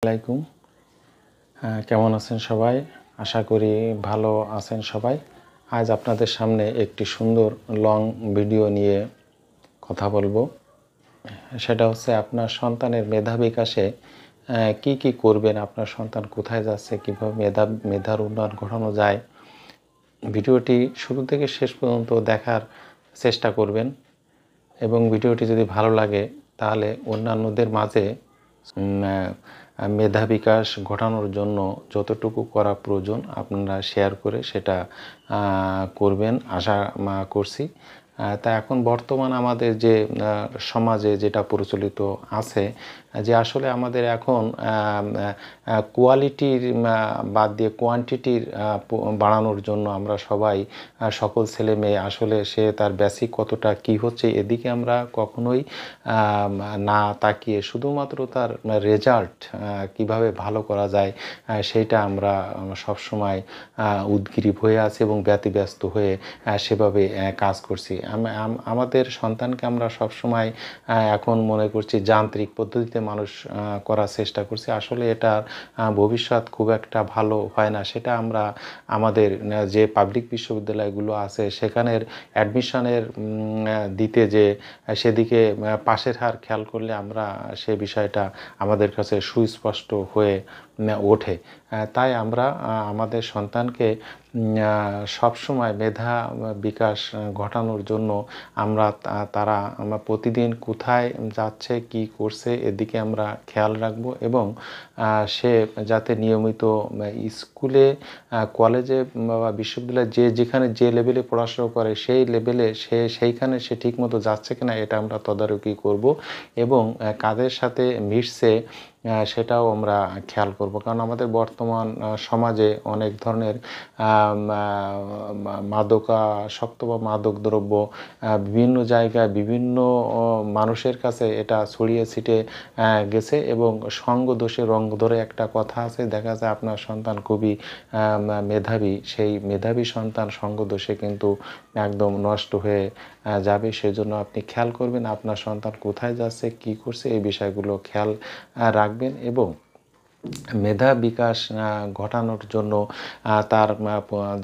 আসসালামাইকুম। কেমন আছেন সবাই? আশা করি ভালো আছেন সবাই। আজ আপনাদের সামনে একটি সুন্দর লং ভিডিও নিয়ে কথা বলবো। সেটা হচ্ছে আপনার সন্তানের মেধা বিকাশে কি করবেন, আপনার সন্তান কোথায় যাচ্ছে, কীভাবে মেধার উন্নয়ন ঘটানো যায়। ভিডিওটি শুরু থেকে শেষ পর্যন্ত দেখার চেষ্টা করবেন এবং ভিডিওটি যদি ভালো লাগে তাহলে অন্যান্যদের মাঝে মেধা বিকাশ ঘটানোর জন্য যতটুকু করা প্রয়োজন আপনারা শেয়ার করে সেটা করবেন আশা করছি। তা এখন বর্তমান আমাদের যে সমাজে যেটা প্রচলিত আছে যে আসলে আমাদের এখন কোয়ালিটির বাদ দিয়ে কোয়ান্টিটির বাড়ানোর জন্য আমরা সবাই সকল ছেলে মেয়ে আসলে সে তার বেসিক কতটা কি হচ্ছে এদিকে আমরা কখনোই না তাকিয়ে শুধুমাত্র তার রেজাল্ট কিভাবে ভালো করা যায় সেইটা আমরা সবসময় উদগ্রীব হয়ে আছি এবং ব্যতিব্যস্ত হয়ে সেভাবে কাজ করছি। আমাদের সন্তানকে আমরা সবসময় এখন মনে করছি যান্ত্রিক পদ্ধতিতে মানুষ করার চেষ্টা করছি। আসলে এটার ভবিষ্যৎ খুব একটা ভালো হয় না। সেটা আমরা আমাদের যে পাবলিক বিশ্ববিদ্যালয়গুলো আছে সেখানের অ্যাডমিশনের দিতে যে সেদিকে পাশের হার খেয়াল করলে আমরা সে বিষয়টা আমাদের কাছে সুস্পষ্ট হয়ে ওঠে। তাই আমরা আমাদের সন্তানকে সবসময় মেধা বিকাশ ঘটানোর জন্য আমরা তারা প্রতিদিন কোথায় যাচ্ছে কি করছে এদিকে আমরা খেয়াল রাখব এবং সে যাতে নিয়মিত স্কুলে কলেজে বা বিশ্ববিদ্যালয়ে যেখানে যে লেভেলে পড়াশোনা করে সেই লেভেলে সেইখানে সে ঠিকমতো যাচ্ছে কিনা এটা আমরা তদারকি করব এবং কাদের সাথে মিশছে সেটাও আমরা খেয়াল করব। কারণ আমাদের বর্তমান সমাজে অনেক ধরনের মাদকাসক্ত বা মাদক দ্রব্য বিভিন্ন জায়গায় বিভিন্ন মানুষের কাছে এটা ছড়িয়ে ছিটে গেছে এবং সঙ্গ দোষে রঙ ধরে একটা কথা আছে। দেখা যায় আপনার সন্তান খুবই মেধাবী, সেই মেধাবী সন্তান সঙ্গ দোষে কিন্তু একদম নষ্ট হয়ে যাবে। সেজন্য আপনি খেয়াল করবেন আপনার সন্তান কোথায় যাচ্ছে কি করছে এই বিষয়গুলো খেয়াল রাখবেন এবং মেধা বিকাশ ঘটানোর জন্য তার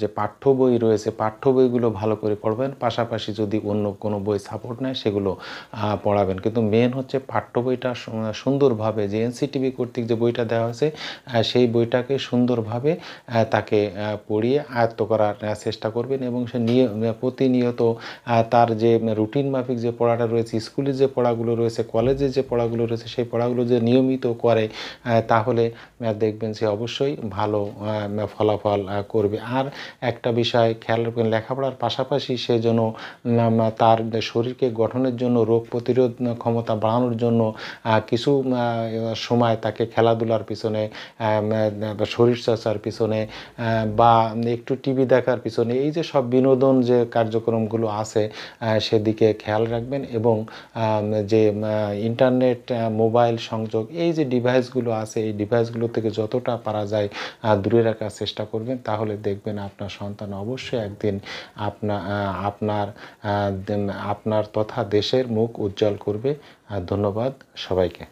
যে পাঠ্য বই রয়েছে পাঠ্য বইগুলো ভালো করে পড়বেন, পাশাপাশি যদি অন্য কোনো বই সাপোর্ট নেয় সেগুলো পড়াবেন। কিন্তু মেন হচ্ছে পাঠ্য বইটা সুন্দরভাবে যে এনসিটিভি কর্তৃক যে বইটা দেওয়া হয়েছে সেই বইটাকে সুন্দরভাবে তাকে পড়িয়ে আয়ত্ত করার চেষ্টা করবেন এবং সে প্রতিনিয়ত তার যে রুটিন মাফিক যে পড়াটা রয়েছে, স্কুলে যে পড়াগুলো রয়েছে, কলেজে যে পড়াগুলো রয়েছে সেই পড়াগুলো যে নিয়মিত করে তাহলে দেখবেন সে অবশ্যই ভালো ফলাফল করবে। আর একটা বিষয় খেয়াল রাখবেন, লেখাপড়ার পাশাপাশি সে যেন তার শরীরকে গঠনের জন্য রোগ প্রতিরোধ ক্ষমতা বাড়ানোর জন্য কিছু সময় তাকে খেলাধুলার পিছনে শরীরচর্চার পিছনে বা একটু টিভি দেখার পিছনে এই যে সব বিনোদন যে কার্যক্রমগুলো আছে সেদিকে খেয়াল রাখবেন এবং যে ইন্টারনেট মোবাইল সংযোগ এই যে ডিভাইসগুলো আছে এই ডিভাইসগুলো থেকে যতটা পারা যায় দূরে রাখার চেষ্টা করবেন। তাহলে দেখবেন আপনার সন্তান অবশ্যই একদিন আপনার তথা দেশের মুখ উজ্জ্বল করবে। ধন্যবাদ সবাইকে।